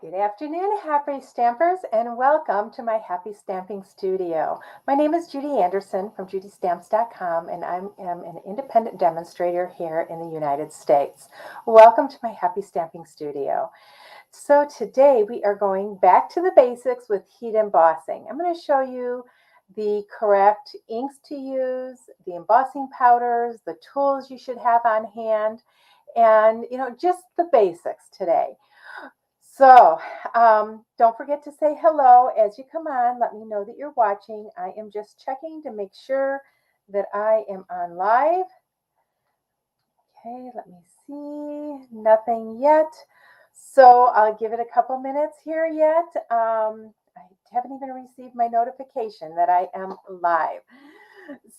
Good afternoon, happy stampers, and welcome to my Happy Stamping Studio. My name is Judi Anderson from judistamps.com, and I am an independent demonstrator here in the United States. Welcome to my Happy Stamping Studio. So today we are going back to the basics with heat embossing. I'm going to show you the correct inks to use, the embossing powders, the tools you should have on hand, and just the basics today. So don't forget to say hello as you come on. Let me know that you're watching. I am just checking to make sure that I am on live. Okay, let me see. Nothing yet. So I'll give it a couple minutes here yet. I haven't even received my notification that I am live.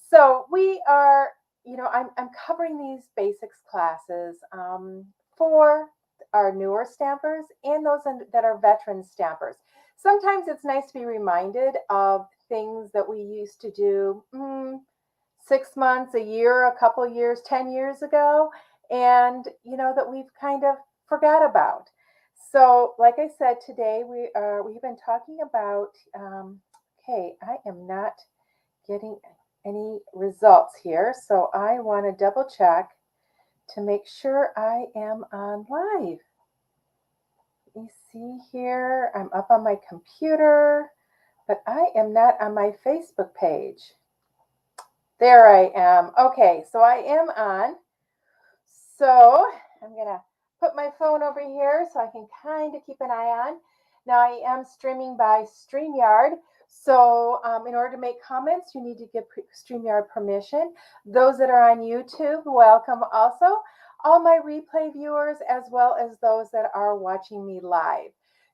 So we are, I'm covering these basics classes for our newer stampers and those that are veteran stampers. Sometimes it's nice to be reminded of things that we used to do 6 months, a year, a couple years, 10 years ago, and that we've kind of forgot about. So, like I said, today we've been talking about. Okay, I am not getting any results here, so I want to double check to make sure I am on live. Let me see here. I'm up on my computer, but I am not on my Facebook page. There I am. Okay, so I am on. So I'm going to put my phone over here so I can kind of keep an eye on. Now I am streaming by StreamYard. So in order to make comments, you need to give StreamYard permission. Those that are on YouTube, welcome also. All my replay viewers, as well as those that are watching me live.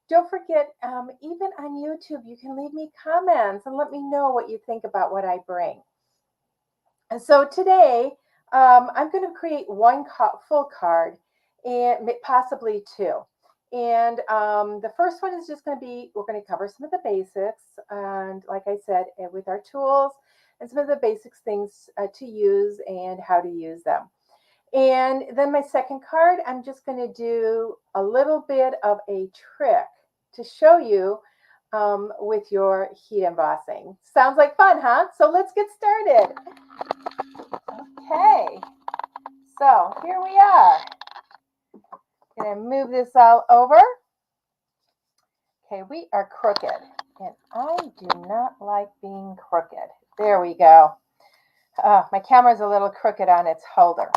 Don't forget, even on YouTube, you can leave me comments and let me know what you think about what I bring. And so today, I'm going to create one full card and possibly two. And the first one is just going to be, we're going to cover some of the basics. And like I said, with our tools and some of the basics things to use and how to use them. And then my second card, I'm just going to do a little bit of a trick to show you with your heat embossing. Sounds like fun, huh? So let's get started. Okay, so here we are. Gonna move this all over. Okay, we are crooked, and I do not like being crooked. There we go. My camera's a little crooked on its holder.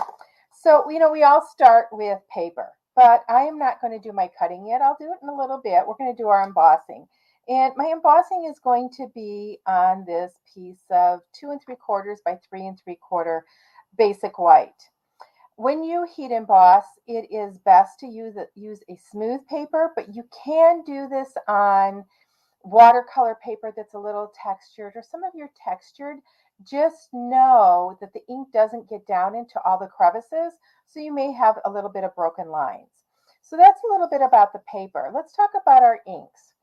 So, we all start with paper, but I am not going to do my cutting yet. I'll do it in a little bit. We're going to do our embossing. And my embossing is going to be on this piece of 2 3/4 by 3 3/4 basic white. When you heat emboss, it is best to use a smooth paper, but you can do this on watercolor paper that's a little textured or some of your textured. Just know that the ink doesn't get down into all the crevices, so you may have a little bit of broken lines. So that's a little bit about the paper. Let's talk about our inks.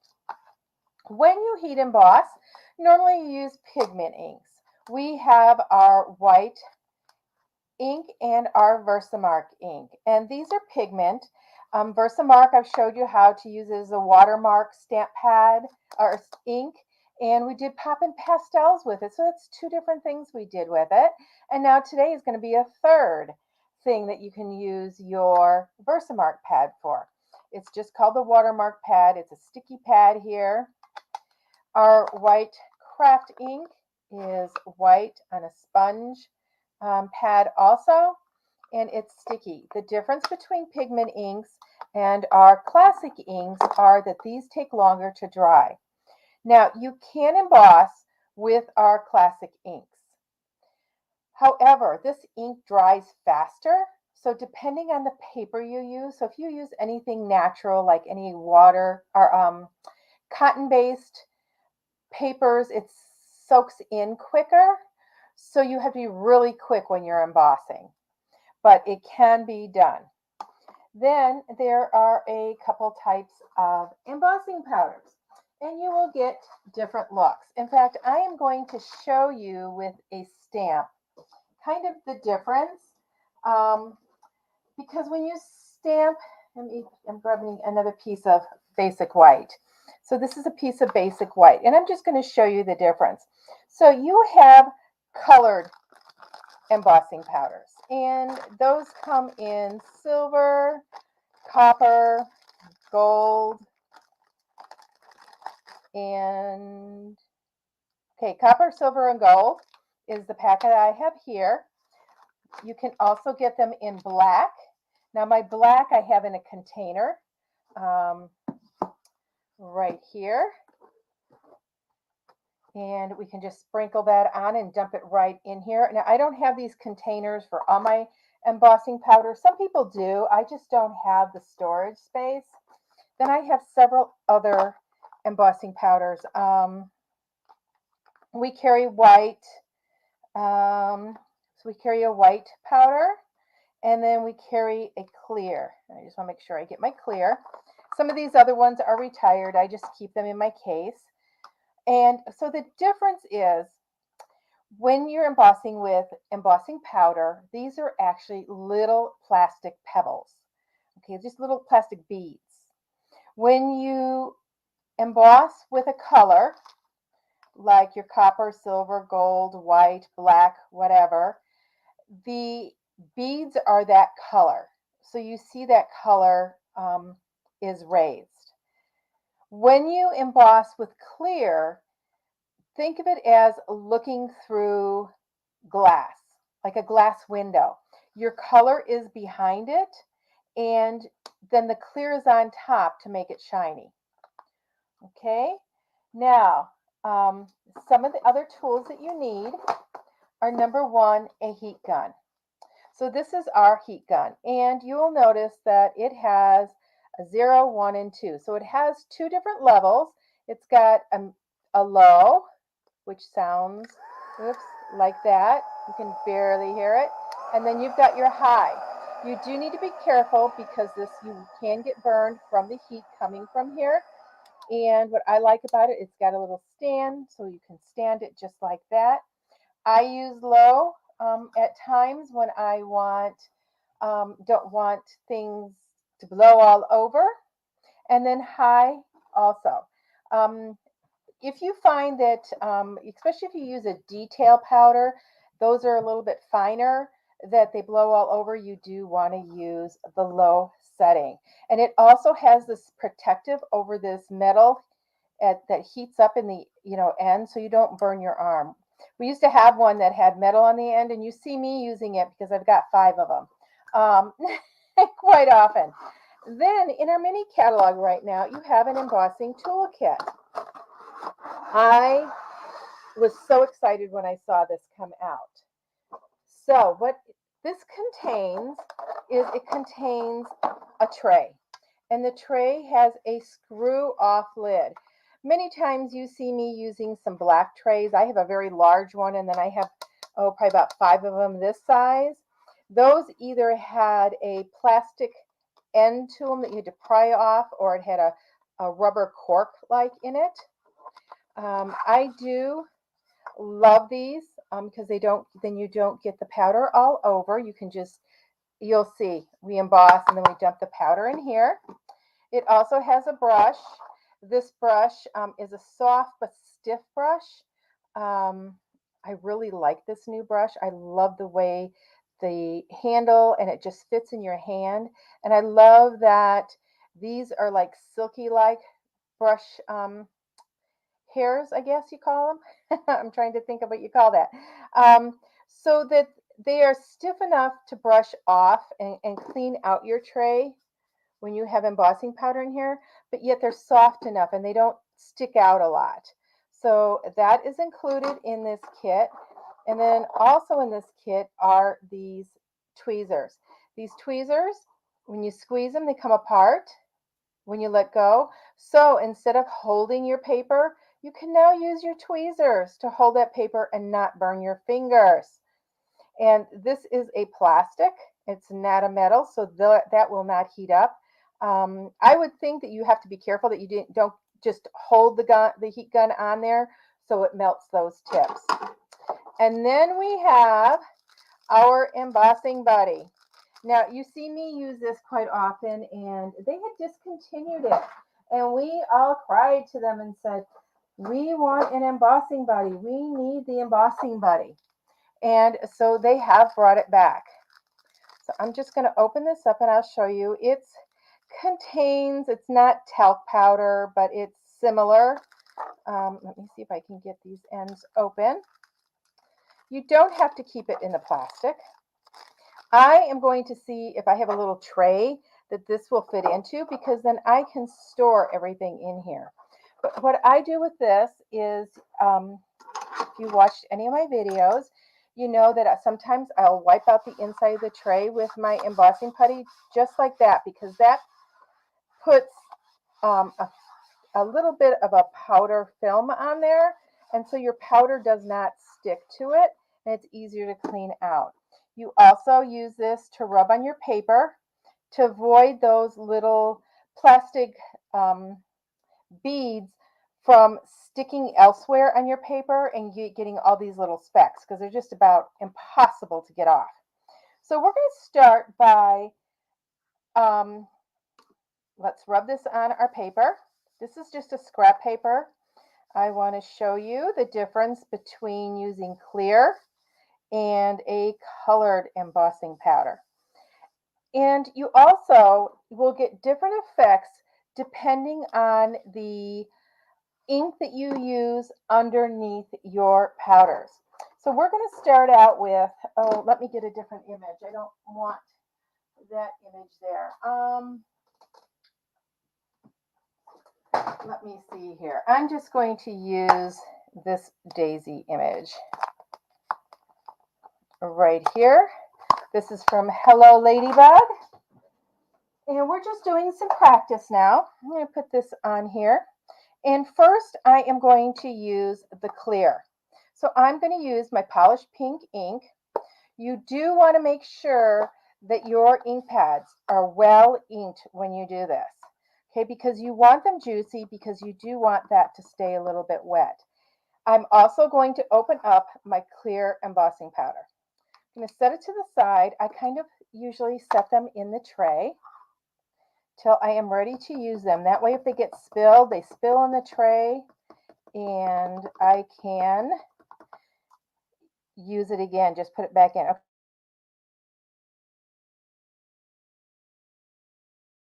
When you heat emboss, normally you use pigment inks. We have our white ink and our Versamark ink. And these are pigment. Versamark, I've showed you how to use as a watermark stamp pad or ink. And we did pop and pastels with it. So that's two different things we did with it. And now today is going to be a third thing that you can use your Versamark pad for. It's just called the watermark pad. It's a sticky pad here. Our white craft ink is white on a sponge pad also, and it's sticky. The difference between pigment inks and our classic inks are that these take longer to dry. Now, you can emboss with our classic inks. However, this ink dries faster, so depending on the paper you use, so if you use anything natural like any water or cotton-based papers, it soaks in quicker. So you have to be really quick when you're embossing, but it can be done. Then there are a couple types of embossing powders, and you will get different looks. In fact, I am going to show you with a stamp kind of the difference because when you stamp, I'm grabbing another piece of basic white. So this is a piece of basic white, and I'm just going to show you the difference. So you have colored embossing powders, and those come in silver, copper, gold, and okay, copper, silver, and gold is the packet I have here. You can also get them in black. Now my black I have in a container right here. And we can just sprinkle that on and dump it right in here. Now I don't have these containers for all my embossing powder. Some people do. I just don't have the storage space. Then I have several other embossing powders. We carry white. So we carry a white powder, and then we carry a clear. I just want to make sure I get my clear. Some of these other ones are retired. I just keep them in my case. And so the difference is when you're embossing with embossing powder, these are actually little plastic pebbles. Okay, just little plastic beads. When you emboss with a color, like your copper, silver, gold, white, black, whatever, the beads are that color. So you see that color is raised. When you emboss with clear, think of it as looking through glass, like a glass window. Your color is behind it, and then the clear is on top to make it shiny. Okay, now some of the other tools that you need are number one, a heat gun. So this is our heat gun, and you will notice that it has a 0, 1, and 2. So it has two different levels. It's got a low, which sounds, oops, like that. You can barely hear it. And then you've got your high. You do need to be careful because you can get burned from the heat coming from here. And what I like about it, it's got a little stand, so you can stand it just like that. I use low at times when I don't want things to blow all over, and then high also. If you find that, especially if you use a detail powder, those are a little bit finer, that they blow all over, you do want to use the low setting. And it also has this protective over this metal that heats up in the end, so you don't burn your arm. We used to have one that had metal on the end, and you see me using it because I've got 5 of them quite often. Then in our mini catalog right now, you have an embossing toolkit. I was so excited when I saw this come out. So what this contains is it contains a tray, and the tray has a screw off lid. Many times you see me using some black trays. I have a very large one, and then I have probably about 5 of them this size. Those either had a plastic end to them that you had to pry off, or it had a rubber cork like in it. I do love these because then you don't get the powder all over. You can you'll see, we emboss and then we dump the powder in here. It also has a brush. This brush is a soft but stiff brush. I really like this new brush. I love the way the handle, and it just fits in your hand. And I love that these are like silky like brush hairs, I guess you call them. I'm trying to think of what you call that. So that they are stiff enough to brush off and clean out your tray when you have embossing powder in here, but yet they're soft enough and they don't stick out a lot. So that is included in this kit. And then also in this kit are these tweezers. These tweezers, when you squeeze them, they come apart when you let go. So instead of holding your paper, you can now use your tweezers to hold that paper and not burn your fingers. And this is a plastic. It's not a metal, so that will not heat up. I would think that you have to be careful that you don't just hold the heat gun on there so it melts those tips. And then we have our embossing buddy. Now, you see me use this quite often, and they had discontinued it. And we all cried to them and said, we want an embossing buddy. We need the embossing buddy. And so they have brought it back. So I'm just going to open this up and I'll show you. It contains, it's not talc powder, but it's similar. Let me see if I can get these ends open. You don't have to keep it in the plastic. I am going to see if I have a little tray that this will fit into, because then I can store everything in here. But what I do with this is, if you watched any of my videos, you know that sometimes I'll wipe out the inside of the tray with my embossing putty, just like that, because that puts a little bit of a powder film on there, and so your powder does not stick to it, and it's easier to clean out. You also use this to rub on your paper to avoid those little plastic beads from sticking elsewhere on your paper and getting all these little specks, because they're just about impossible to get off. So we're going to start by, let's rub this on our paper. This is just a scrap paper. I want to show you the difference between using clear and a colored embossing powder. And you also will get different effects depending on the ink that you use underneath your powders. So we're going to start out with, oh, let me get a different image. I don't want that image there. Let me see here. I'm just going to use this daisy image right here. This is from Hello Ladybug. And we're just doing some practice now. I'm going to put this on here. And first, I am going to use the clear. So I'm going to use my polished pink ink. You do want to make sure that your ink pads are well inked when you do this. Okay, because you want them juicy, because you do want that to stay a little bit wet. I'm also going to open up my clear embossing powder. I'm going to set it to the side. I kind of usually set them in the tray till I am ready to use them. That way, if they get spilled, they spill in the tray and I can use it again. Just put it back in.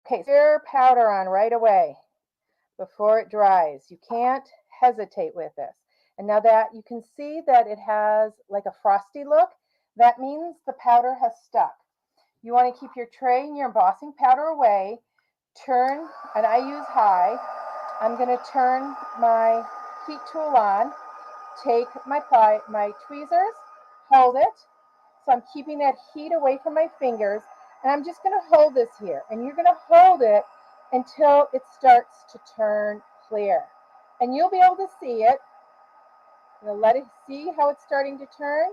Okay, stir powder on right away before it dries. You can't hesitate with this. And now that you can see that it has like a frosty look, that means the powder has stuck. You want to keep your tray and your embossing powder away. Turn, and I use high. I'm going to turn my heat tool on, take my tweezers, hold it. So I'm keeping that heat away from my fingers, and I'm just going to hold this here. And you're going to hold it until it starts to turn clear. And you'll be able to see it. You'll let it see how it's starting to turn.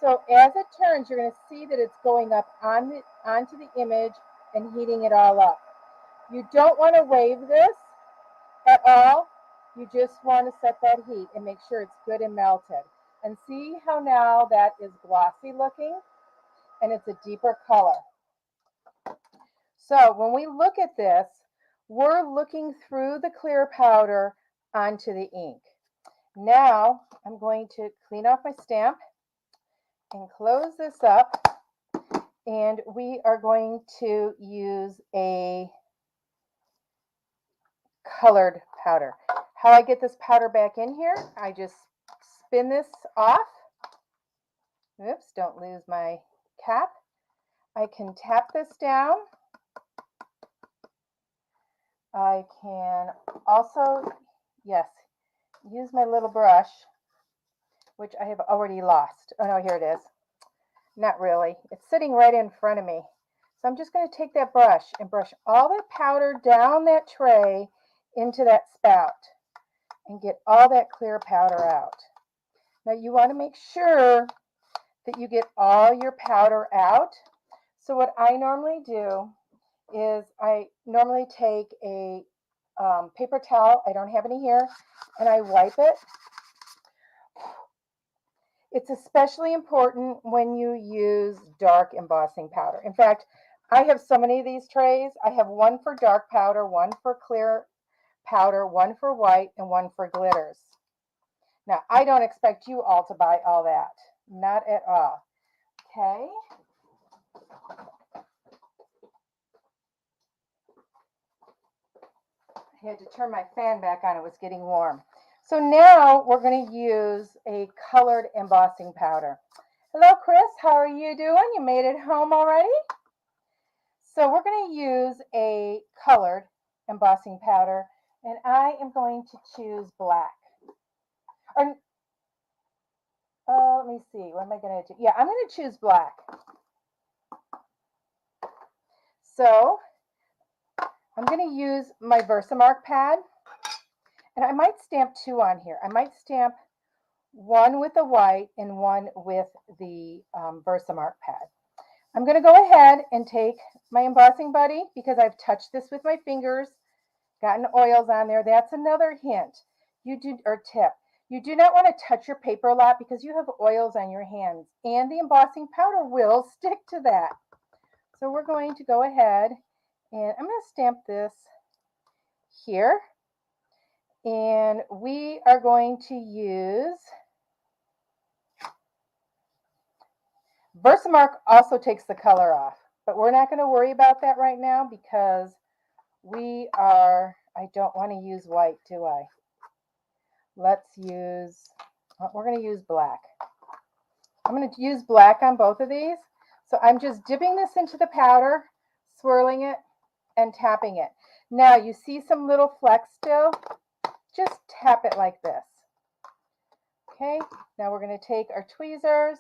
So as it turns, you're going to see that it's going up onto the image and heating it all up. You don't want to wave this at all. You just want to set that heat and make sure it's good and melted. And see how now that is glossy looking and it's a deeper color. So when we look at this, we're looking through the clear powder onto the ink. Now I'm going to clean off my stamp and close this up, and we are going to use a colored powder. How I get this powder back in here, I just spin this off. Oops, don't lose my cap. I can tap this down. I can also, yes, use my little brush, which I have already lost. Oh no, here it is. Not really. It's sitting right in front of me. So I'm just going to take that brush and brush all that powder down that tray into that spout and get all that clear powder out. Now you want to make sure that you get all your powder out. So what I normally do is I normally take a paper towel, I don't have any here, and I wipe it. It's especially important when you use dark embossing powder. In fact, I have so many of these trays. I have one for dark powder, one for clear powder, one for white and one for glitters. Now, I don't expect you all to buy all that. Not at all. Okay. I had to turn my fan back on. It was getting warm. So now we're going to use a colored embossing powder. Hello, Chris. How are you doing? You made it home already? So we're going to use a colored embossing powder, and I am going to choose black. Or, let me see. What am I going to do? Yeah, I'm going to choose black. So I'm going to use my Versamark pad, and I might stamp two on here. I might stamp one with the white and one with the Versamark pad. I'm going to go ahead and take my embossing buddy because I've touched this with my fingers, gotten oils on there. That's another hint or tip. You do not want to touch your paper a lot because you have oils on your hands, and the embossing powder will stick to that. So we're going to go ahead and I'm going to stamp this here, and we are going to use Versamark. Also takes the color off, but we're not going to worry about that right now because I don't want to use white, do I? We're going to use black. I'm going to use black on both of these. So I'm just dipping this into the powder, swirling it, and tapping it. Now you see some little flecks still? Just tap it like this. Okay, now we're going to take our tweezers.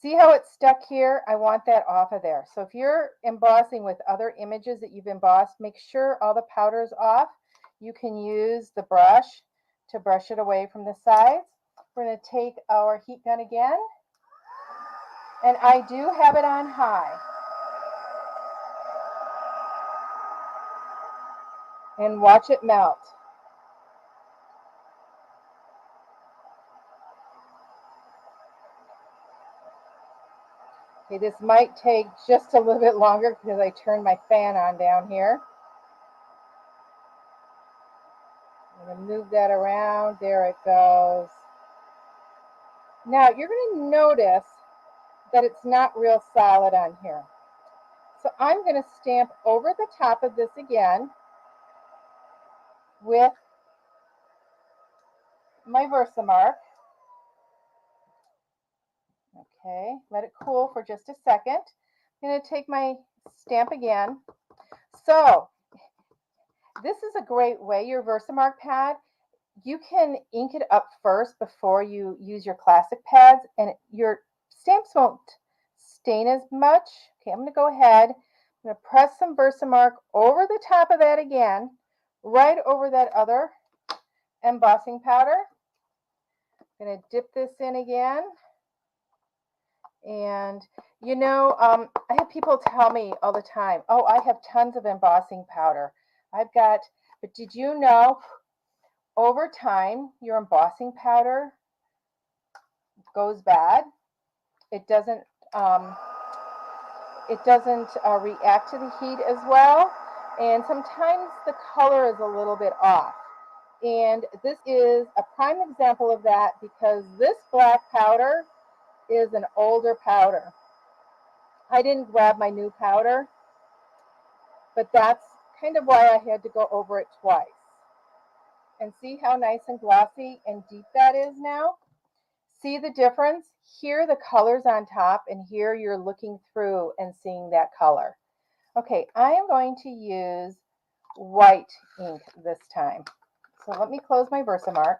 See how it's stuck here? I want that off of there. So if you're embossing with other images that you've embossed, make sure all the powder's off. You can use the brush to brush it away from the sides. We're going to take our heat gun again. And I do have it on high. And watch it melt. Okay, this might take just a little bit longer because I turned my fan on down here. I'm going to move that around. There it goes. Now you're going to notice that it's not real solid on here. So I'm going to stamp over the top of this again with my Versamark. Okay, let it cool for just a second. I'm going to take my stamp again. So this is a great way, your Versamark pad, you can ink it up first before you use your classic pads, and your stamps won't stain as much. Okay, I'm going to go ahead. I'm going to press some Versamark over the top of that again, right over that other embossing powder. I'm going to dip this in again. And you know, I have people tell me all the time, oh, I have tons of embossing powder. But did you know, over time, your embossing powder goes bad. It doesn't react to the heat as well. And sometimes the color is a little bit off. And this is a prime example of that because this black powder is an older powder. I didn't grab my new powder, but that's kind of why I had to go over it twice. And see how nice and glossy and deep that is now? See the difference? Here the color's on top, and here you're looking through and seeing that color. Okay, I am going to use white ink this time. So let me close my Versamark.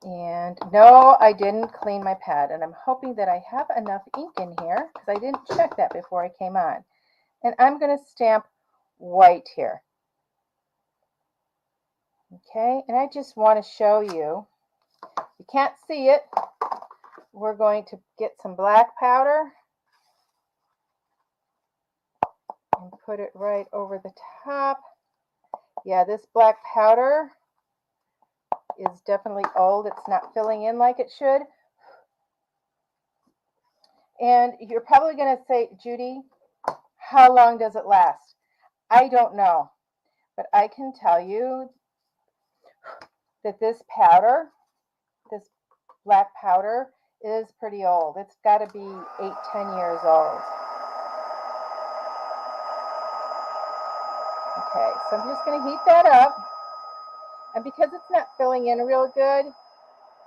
And no, I didn't clean my pad, and I'm hoping that I have enough ink in here because I didn't check that before I came on. And I'm going to stamp white here. Okay, and I just want to show you, you can't see it, we're going to get some black powder and put it right over the top. Yeah, this black powder is definitely old. It's not filling in like it should. And you're probably going to say, Judy, how long does it last? I don't know, but I can tell you that this powder, this black powder, is pretty old. It's got to be 8-10 years old. Okay, so I'm just going to heat that up. And because it's not filling in real good,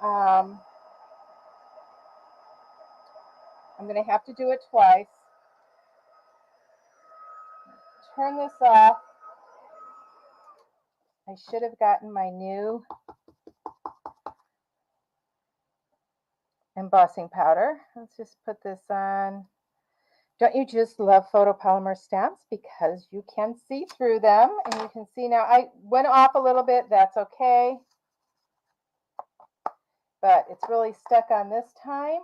I'm going to have to do it twice. Turn this off. I should have gotten my new embossing powder. Let's just put this on. Don't you just love photopolymer stamps because you can see through them, and you can see now I went off a little bit. That's okay, but it's really stuck on this time.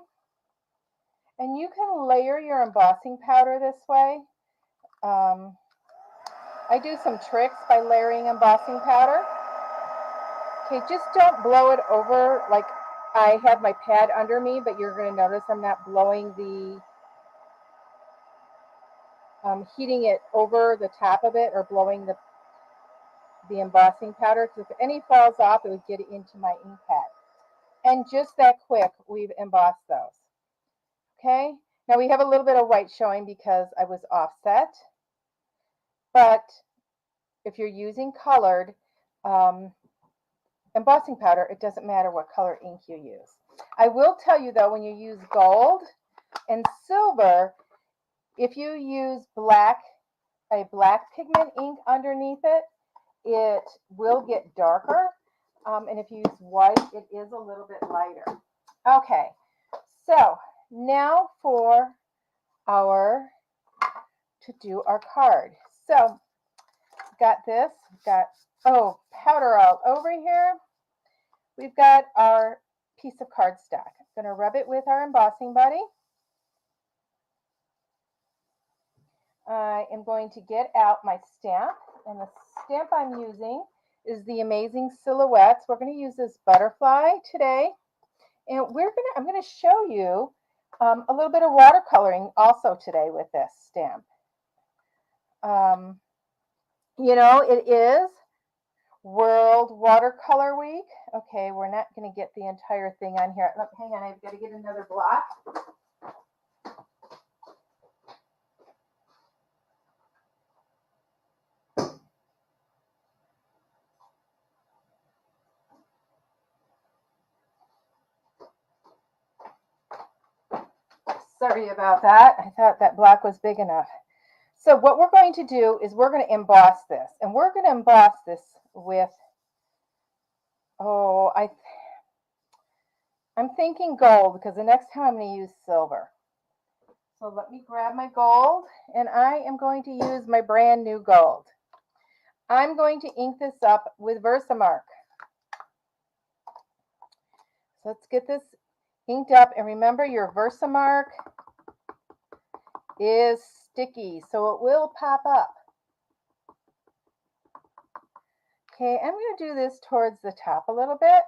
And you can layer your embossing powder this way. I do some tricks by layering embossing powder. Okay, just don't blow it over like I have my pad under me, but you're going to notice I'm not blowing the heating it over the top of it or blowing the embossing powder, because if any falls off, it would get into my ink pad. And just that quick, we've embossed those. Okay, now we have a little bit of white showing because I was offset, but if you're using colored embossing powder, it doesn't matter what color ink you use. I will tell you though, when you use gold and silver, if you use a black pigment ink underneath it, it will get darker. And if you use white, it is a little bit lighter. Okay, so now to do our card. So, got this, got, powder all over here. We've got our piece of cardstock. I'm going to rub it with our embossing buddy. I am going to get out my stamp, and the stamp I'm using is the Amazing Silhouettes. We're going to use this butterfly today, and I'm going to show you a little bit of watercoloring also today with this stamp. You know, it is World Watercolor Week. Okay, we're not going to get the entire thing on here. Look, hang on, I've got to get another block. Sorry about that. I thought that block was big enough. So what we're going to do is we're going to emboss this. And we're going to emboss this with, I'm thinking gold, because the next time I'm going to use silver. So let me grab my gold, and I am going to use my brand new gold. I'm going to ink this up with Versamark. So let's get this inked up, and remember your Versamark is sticky, so it will pop up. Okay, I'm going to do this towards the top a little bit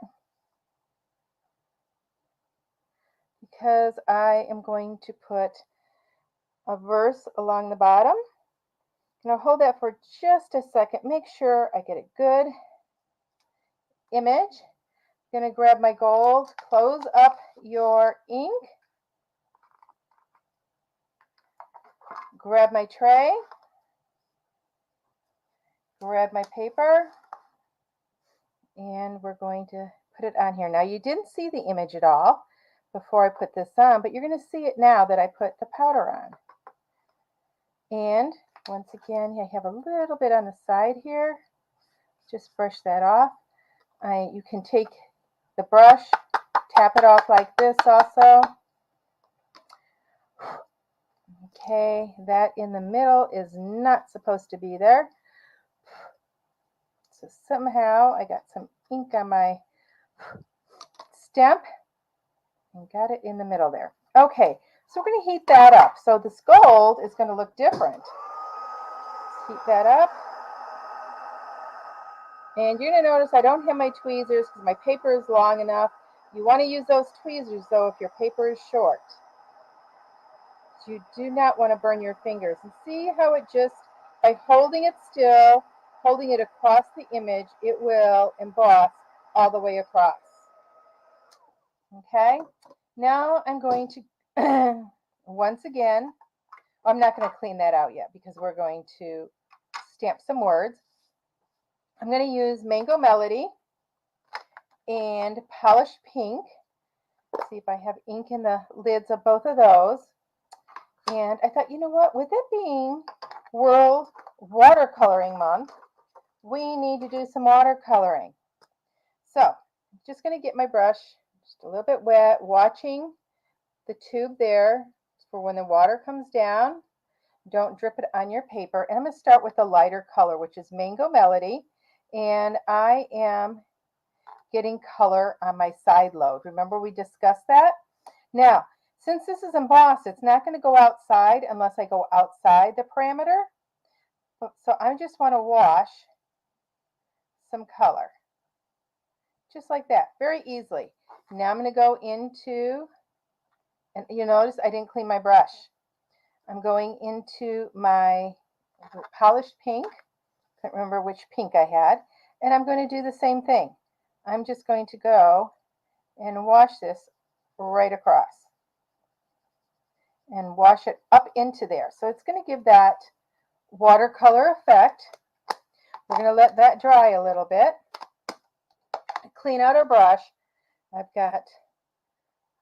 because I am going to put a verse along the bottom. And I'll hold that for just a second. Make sure I get a good image. I'm going to grab my gold, close up your ink, grab my tray, grab my paper, and we're going to put it on here. Now, you didn't see the image at all before I put this on, but you're going to see it now that I put the powder on. And once again, I have a little bit on the side here. Just brush that off. You can take the brush, tap it off like this also. Okay, that in the middle is not supposed to be there. So somehow I got some ink on my stamp and got it in the middle there. Okay, so we're going to heat that up. So this gold is going to look different. Let's heat that up. And you're going to notice I don't have my tweezers because my paper is long enough. You want to use those tweezers though if your paper is short. you do not want to burn your fingers. And see how it just, by holding it still, holding it across the image, it will emboss all the way across. Okay, now I'm going to, once again, I'm not going to clean that out yet because we're going to stamp some words. I'm going to use Mango Melody and Polished Pink. Let's see if I have ink in the lids of both of those. And I thought, you know what, with it being World Watercoloring Month, we need to do some watercoloring. So I'm just going to get my brush just a little bit wet, watching the tube there for when the water comes down. Don't drip it on your paper. And I'm going to start with a lighter color, which is Mango Melody. And I am getting color on my side load. Remember we discussed that? Now, since this is embossed, it's not going to go outside unless I go outside the parameter. So I just want to wash some color. Just like that, very easily. Now I'm going to go into, and you notice I didn't clean my brush. I'm going into my Polished Pink. Can't remember which pink I had. And I'm going to do the same thing. I'm just going to go and wash this right across. And wash it up into there. So it's going to give that watercolor effect. We're going to let that dry a little bit. Clean out our brush. I've got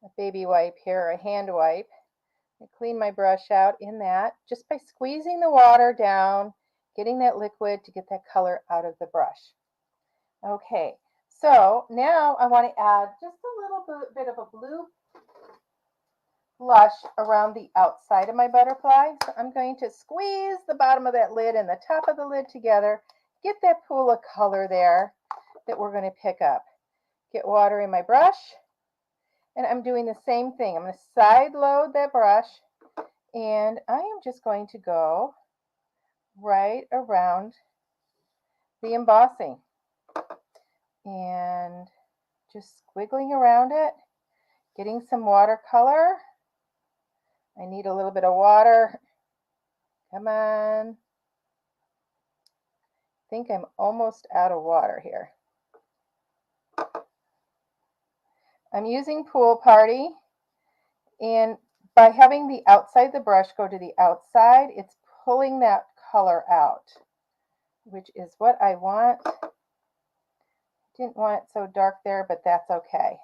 a baby wipe here, a hand wipe. I clean my brush out in that just by squeezing the water down, getting that liquid to get that color out of the brush. Okay, so now I want to add just a little bit of a blue blush around the outside of my butterfly. So I'm going to squeeze the bottom of that lid and the top of the lid together, get that pool of color there that we're going to pick up. Get water in my brush, and I'm doing the same thing. I'm going to side load that brush, and I am just going to go right around the embossing and just squiggling around it, getting some watercolor. I need a little bit of water. Come on. I think I'm almost out of water here. I'm using Pool Party, and by having the outside of the brush go to the outside, it's pulling that color out, which is what I want. Didn't want it so dark there, but that's okay.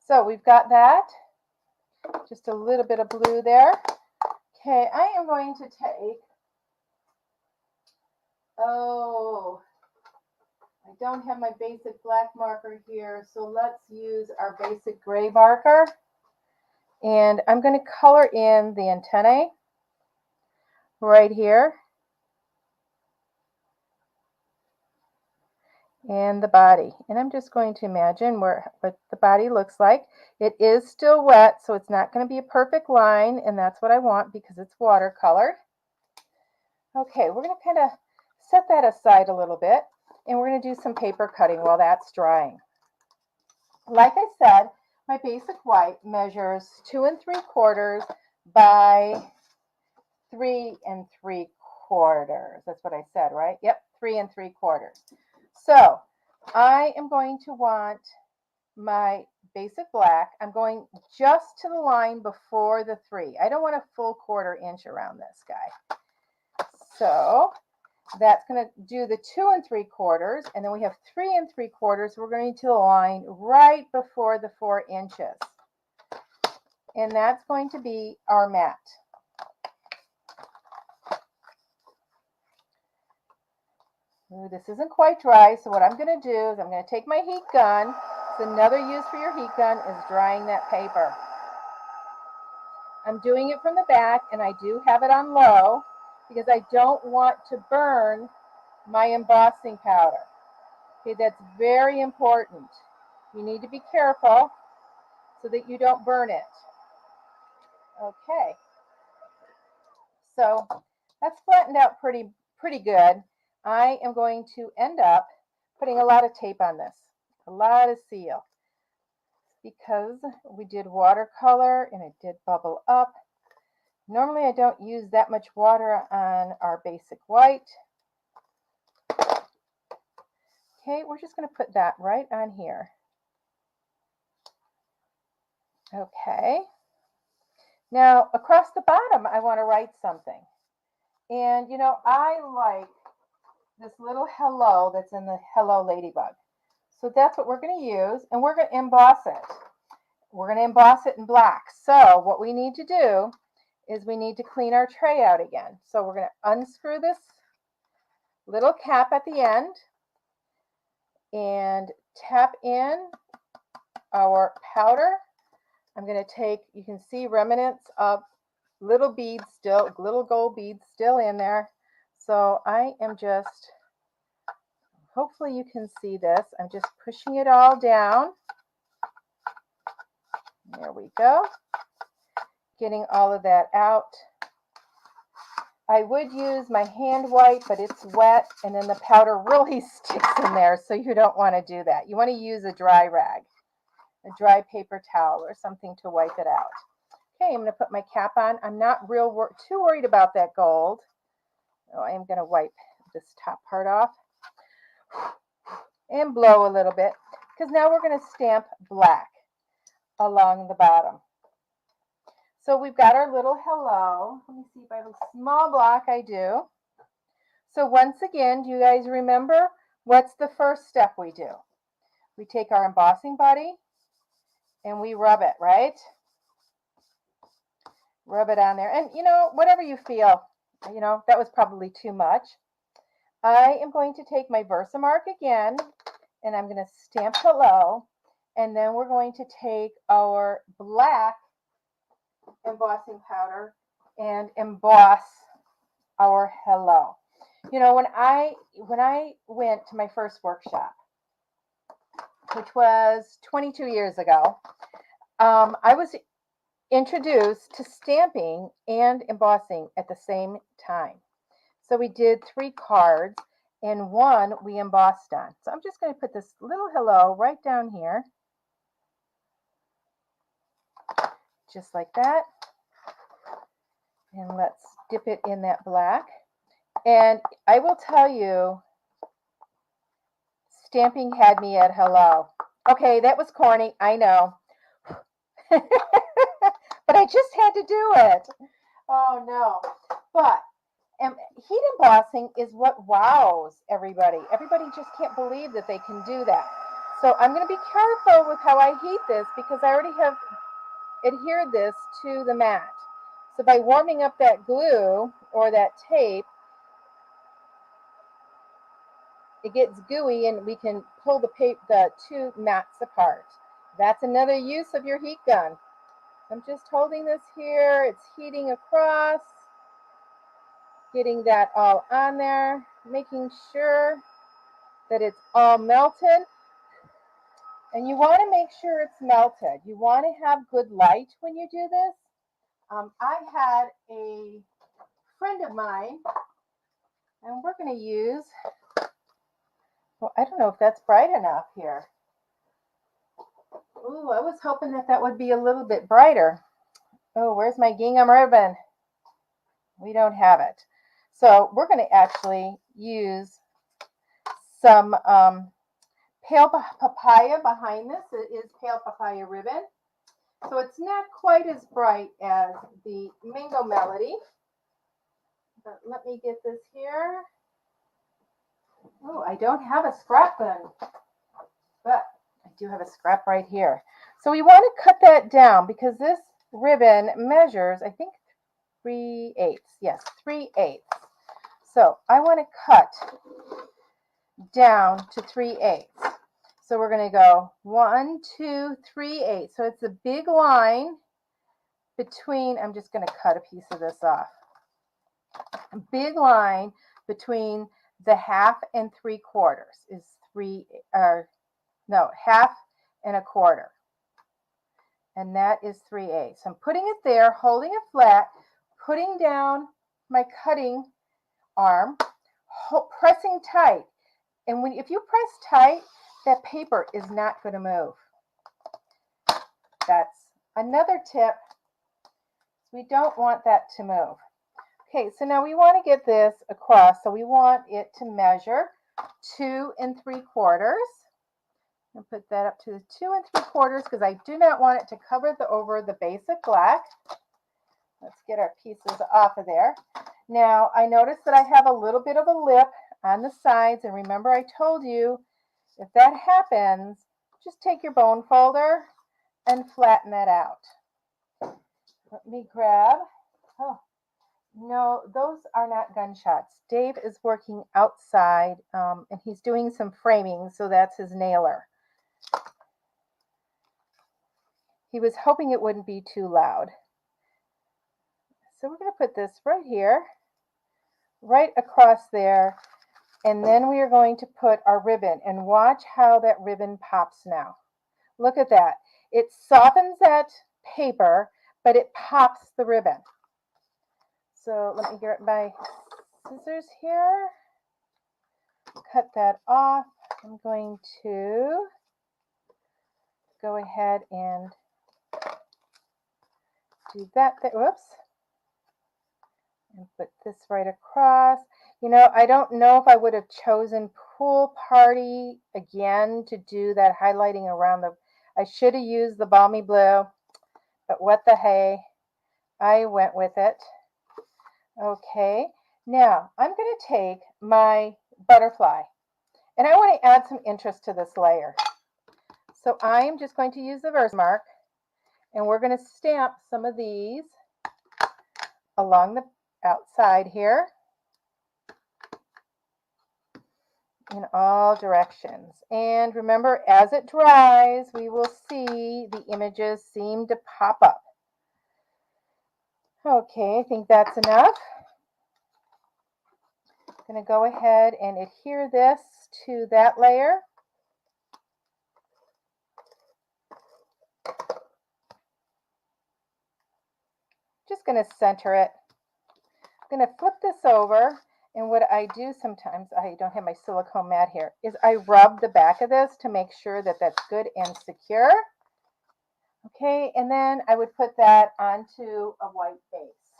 So we've got that. Just a little bit of blue there. Okay, I am going to take, I don't have my basic black marker here, so let's use our basic gray marker. And I'm going to color in the antennae right here and the body. And I'm just going to imagine what the body looks like. It is still wet, so it's not going to be a perfect line, and that's what I want because it's watercolor. Okay, we're going to kind of set that aside a little bit, and we're going to do some paper cutting while that's drying. Like I said, my basic white measures 2 3/4 by 3 3/4. That's what I said, right? Yep, 3 3/4. So I am going to want my basic black. I'm going just to the line before the 3. I don't want a full 1/4 inch around this guy. So that's going to do the 2 3/4, and then we have 3 3/4. We're going to the line right before the 4 inches. And that's going to be our mat. Ooh, this isn't quite dry, so what I'm going to do is I'm going to take my heat gun. So another use for your heat gun is drying that paper. I'm doing it from the back, and I do have it on low because I don't want to burn my embossing powder. Okay, that's very important. You need to be careful so that you don't burn it. Okay, so that's flattened out pretty good. I am going to end up putting a lot of tape on this, a lot of seal, because we did watercolor and it did bubble up. Normally I don't use that much water on our basic white. Okay, we're just going to put that right on here. Okay. Now, across the bottom, I want to write something. And, you know, I like this little hello that's in the Hello Ladybug. So that's what we're going to use, and we're going to emboss it. We're going to emboss it in black. So what we need to do is we need to clean our tray out again. So we're going to unscrew this little cap at the end and tap in our powder. I'm going to take, you can see remnants of little beads still, little gold beads still in there. So I am just, hopefully you can see this. I'm just pushing it all down. There we go. Getting all of that out. I would use my hand wipe, but it's wet and then the powder really sticks in there, so you don't want to do that. You want to use a dry rag, a dry paper towel or something to wipe it out. Okay, I'm going to put my cap on. I'm not too worried about that gold. Oh, I am going to wipe this top part off and blow a little bit, because now we're going to stamp black along the bottom. So we've got our little hello. Let me see if I have a small block. I do. So once again, do you guys remember what's the first step we do? We take our embossing buddy and we rub it, right? Rub it on there. And, you know, whatever you feel, you know, that was probably too much. I am going to take my Versamark again, and I'm going to stamp hello. And then we're going to take our black embossing powder and emboss our hello. You know, when I went to my first workshop, which was 22 years ago, I was introduced to stamping and embossing at the same time. So we did 3 cards, and one we embossed on. So I'm just going to put this little hello right down here, just like that. And let's dip it in that black. And I will tell you, stamping had me at hello. Okay, that was corny, I know. But I just had to do it. Oh no. But heat embossing is what wows everybody. Everybody just can't believe that they can do that. So I'm going to be careful with how I heat this, because I already have adhered this to the mat. So by warming up that glue or that tape, it gets gooey and we can pull the 2 mats apart. That's another use of your heat gun. I'm just holding this here. It's heating across, getting that all on there, making sure that it's all melted. And you want to make sure it's melted. You want to have good light when you do this. I had a friend of mine, and we're going to use, well, I don't know if that's bright enough here. Ooh, I was hoping that that would be a little bit brighter. Oh, where's my gingham ribbon? We don't have it. So we're going to actually use some pale papaya behind this. It is pale papaya ribbon. So it's not quite as bright as the Mango Melody. But let me get this here. Oh, I don't have a scrap gun, but I do have a scrap right here. So we want to cut that down, because this ribbon measures, I think, 3/8. Yes, 3/8. So I want to cut down to 3/8. So we're going to go 1, 2, 3/8. So it's a big line between, I'm just going to cut a piece of this off. A big line between the 1/2 and 3/4 is 1/2 and 1/4. And that is 3/8. So I'm putting it there, holding it flat, putting down my cutting arm, pressing tight. And if you press tight, that paper is not going to move. That's another tip. So we don't want that to move. Okay, so now we want to get this across. So we want it to measure 2 3/4. And put that up to the 2 3/4 because I do not want it to cover over the basic black. Let's get our pieces off of there. Now I notice that I have a little bit of a lip on the sides, and remember I told you if that happens, just take your bone folder and flatten that out. Let me grab, oh no, those are not gunshots. Dave is working outside and he's doing some framing, so that's his nailer. He was hoping it wouldn't be too loud. So we're going to put this right here, right across there, and then we are going to put our ribbon, and watch how that ribbon pops now. Look at that. It softens that paper, but it pops the ribbon. So let me get my scissors here, cut that off. I'm going to go ahead and do that. Whoops. And put this right across. You know, I don't know if I would have chosen Pool Party again to do that highlighting around the, I should have used the Balmy Blue, but what the hey, I went with it. Okay, now I'm going to take my butterfly and I want to add some interest to this layer. So I am just going to use the Versamark and we're going to stamp some of these along the outside here in all directions. And remember, as it dries, we will see the images seem to pop up. Okay, I think that's enough. I'm going to go ahead and adhere this to that layer. Just going to center it. I'm going to flip this over, and what I do sometimes, I don't have my silicone mat here, is I rub the back of this to make sure that that's good and secure. Okay, and then I would put that onto a white base.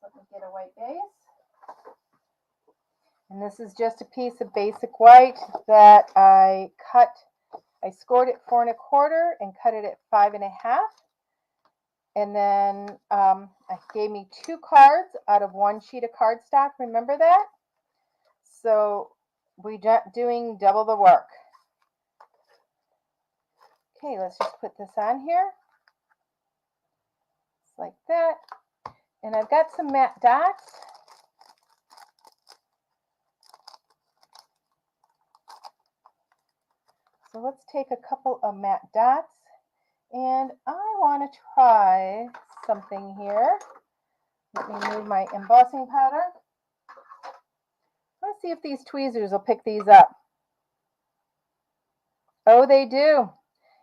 So let me get a white base. And this is just a piece of basic white that I cut. I scored it 4 1/4 and cut it at 5 1/2. And then I gave me 2 cards out of 1 sheet of cardstock. Remember that? So we're doing double the work. Okay, let's just put this on here. Just like that. And I've got some matte dots. So let's take a couple of matte dots. And I want to try something here. Let me move my embossing powder. Let's see if these tweezers will pick these up. Oh, they do.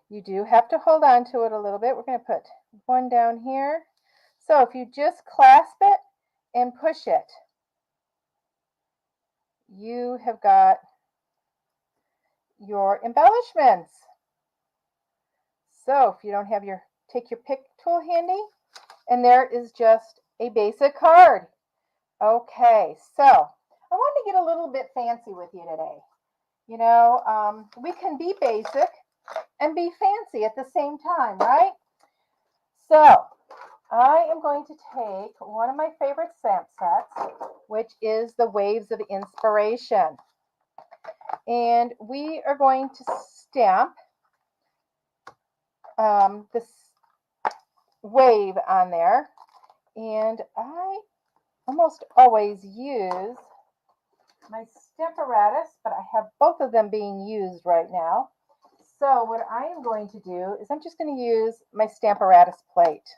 You do have to hold on to it a little bit. We're going to put one down here. So if you just clasp it and push it, you have got your embellishments. So if you don't have your, take your pick tool handy, and there is just a basic card. Okay, so I wanted to get a little bit fancy with you today. You know, we can be basic and be fancy at the same time, right? So I am going to take one of my favorite stamp sets, which is the Waves of Inspiration. And we are going to stamp this wave on there. And I almost always use my Stamparatus, but I have both of them being used right now. So what I am going to do is I'm just going to use my Stamparatus plate.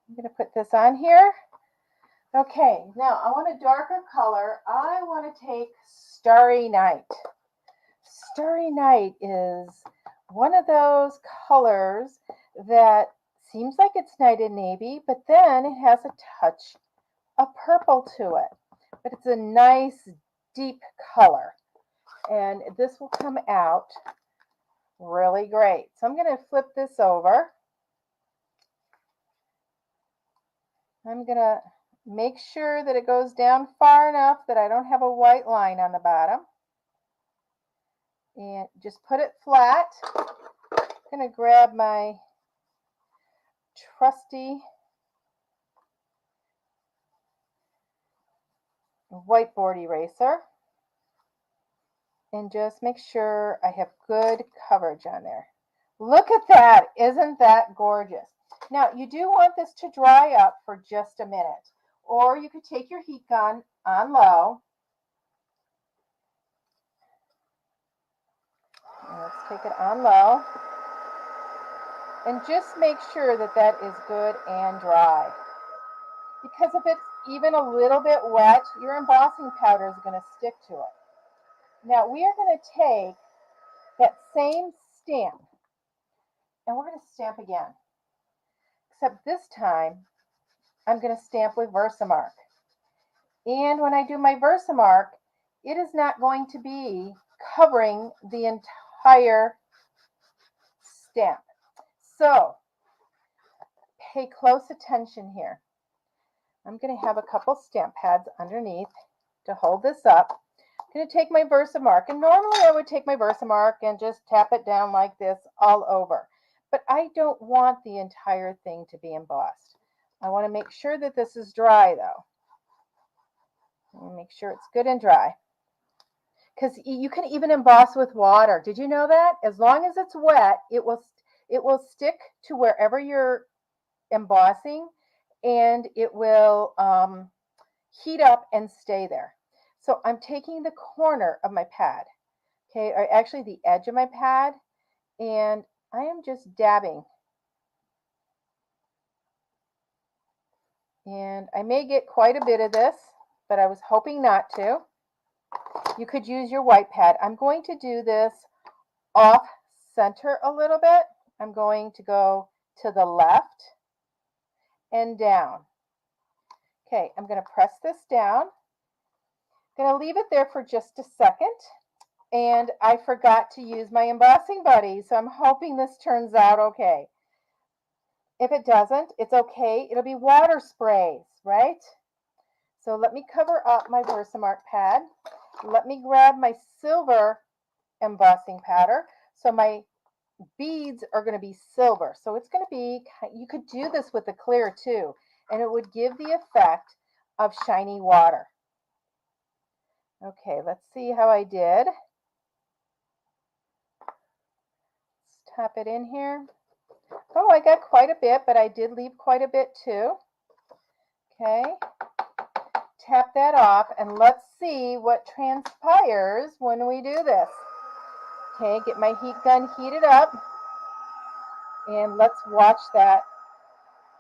I'm going to put this on here. Okay, now I want a darker color. I want to take Starry Night. Starry Night is one of those colors that seems like it's night and navy, but then it has a touch of purple to it. But it's a nice deep color. And this will come out really great. So I'm going to flip this over. I'm going to make sure that it goes down far enough that I don't have a white line on the bottom. And just put it flat. I'm going to grab my trusty whiteboard eraser and just make sure I have good coverage on there. Look at that. Isn't that gorgeous? Now, you do want this to dry up for just a minute, or you could take your heat gun on low. Let's take it on low. And just make sure that that is good and dry. Because if it's even a little bit wet, your embossing powder is going to stick to it. Now, we are going to take that same stamp and we're going to stamp again. Except this time, I'm going to stamp with Versamark. And when I do my Versamark, it is not going to be covering the entire stamp. So, pay close attention here. I'm going to have a couple stamp pads underneath to hold this up. I'm going to take my Versamark, and normally I would take my Versamark and just tap it down like this all over. But I don't want the entire thing to be embossed. I want to make sure that this is dry though. And make sure it's good and dry. Because you can even emboss with water. Did you know that? As long as it's wet, it will stick to wherever you're embossing, and it will heat up and stay there. So I'm taking the corner of my pad, okay, or actually the edge of my pad, and I am just dabbing. And I may get quite a bit of this, but I was hoping not to. You could use your white pad. I'm going to do this off center a little bit. I'm going to go to the left and down. Okay, I'm going to press this down. I'm going to leave it there for just a second. And I forgot to use my embossing buddy, so I'm hoping this turns out okay. If it doesn't, it's okay. It'll be water sprays, right? So let me cover up my Versamark pad. Let me grab my silver embossing powder. So my beads are going to be silver. So it's going to be, you could do this with the clear too, and it would give the effect of shiny water. Okay, let's see how I did. Let's tap it in here. Oh, I got quite a bit, but I did leave quite a bit too. Okay, tap that off and let's see what transpires when we do this. Okay, get my heat gun heated up and let's watch that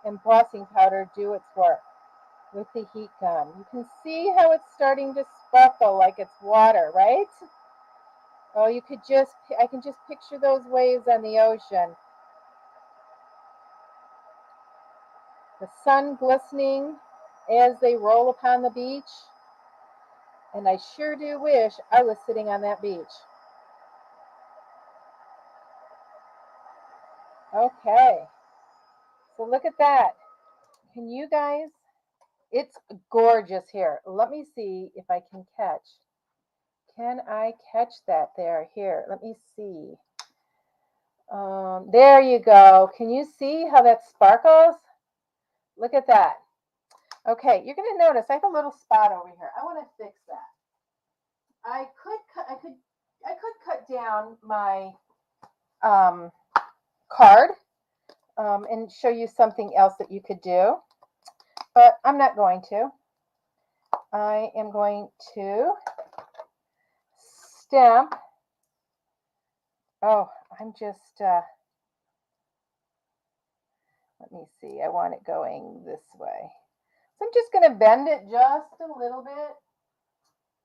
embossing powder do its work with the heat gun. You can see how it's starting to sparkle like it's water, right? Oh, I can just picture those waves on the ocean. The sun glistening as they roll upon the beach. And I sure do wish I was sitting on that beach. Okay, so look at that. Can you guys, it's gorgeous here. Let me see if I can catch. Can I catch that there? Here, let me see. There you go. Can you see how that sparkles? Look at that. Okay, you're going to notice I have a little spot over here. I want to fix that. I could cut down my card and show you something else that you could do, but I'm not going to. I am going to stamp. Oh, I'm just, let me see. I want it going this way. So I'm just going to bend it just a little bit.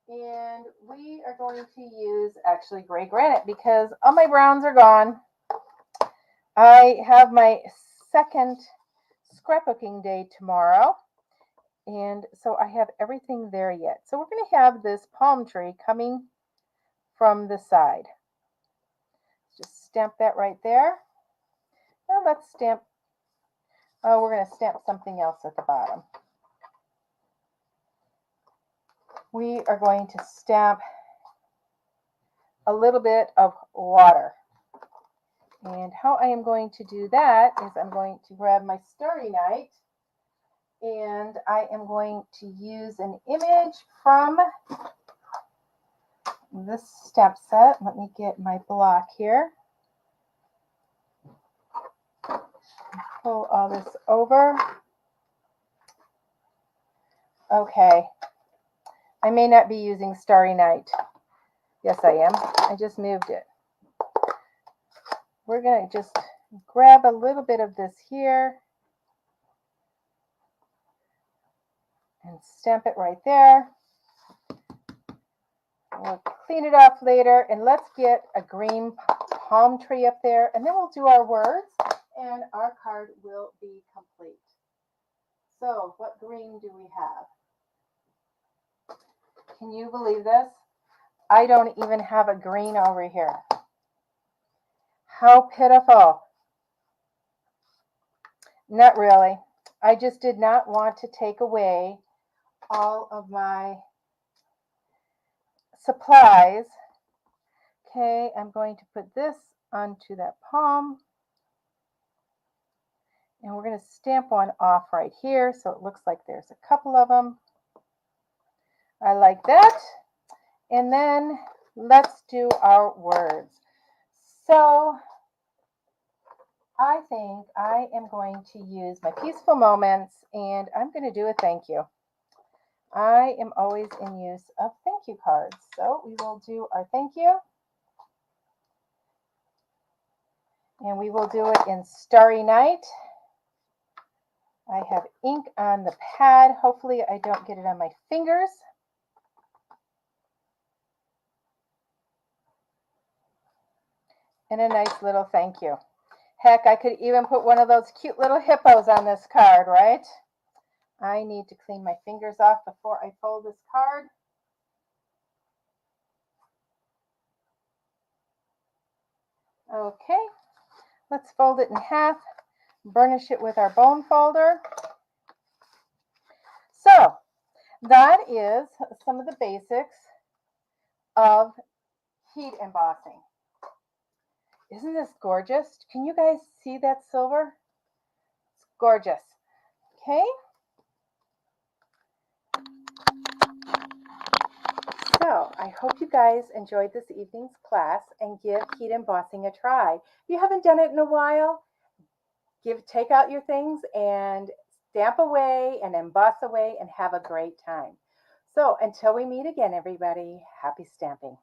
And we are going to use actually gray granite because all my browns are gone. I have my second scrapbooking day tomorrow. And so I have everything there yet. So we're going to have this palm tree coming from the side. Just stamp that right there. Now let's stamp Oh, we're going to stamp something else at the bottom. We are going to stamp a little bit of water. And how I am going to do that is I'm going to grab my Starry Night and I am going to use an image from this stamp set. Let me get my block here. Pull all this over. Okay. I may not be using Starry Night. Yes, I am. I just moved it. We're going to just grab a little bit of this here and stamp it right there. We'll clean it off later, and let's get a green palm tree up there, and then we'll do our words, and our card will be complete. So, what green do we have? Can you believe this? I don't even have a green over here. How pitiful. Not really. I just did not want to take away all of my supplies. Okay, I'm going to put this onto that palm. And we're going to stamp one off right here so it looks like there's a couple of them. I like that. And then let's do our words. So I think I am going to use my peaceful moments and I'm going to do a thank you. I am always in use of thank you cards. So we will do our thank you. And we will do it in Starry Night. I have ink on the pad. Hopefully I don't get it on my fingers. And a nice little thank you. Heck, I could even put one of those cute little hippos on this card, right? I need to clean my fingers off before I fold this card. Okay, let's fold it in half, burnish it with our bone folder. So that is some of the basics of heat embossing. Isn't this gorgeous? Can you guys see that silver? It's gorgeous. Okay. So I hope you guys enjoyed this evening's class and give heat embossing a try. If you haven't done it in a while, take out your things and stamp away and emboss away and have a great time. So until we meet again, everybody, happy stamping.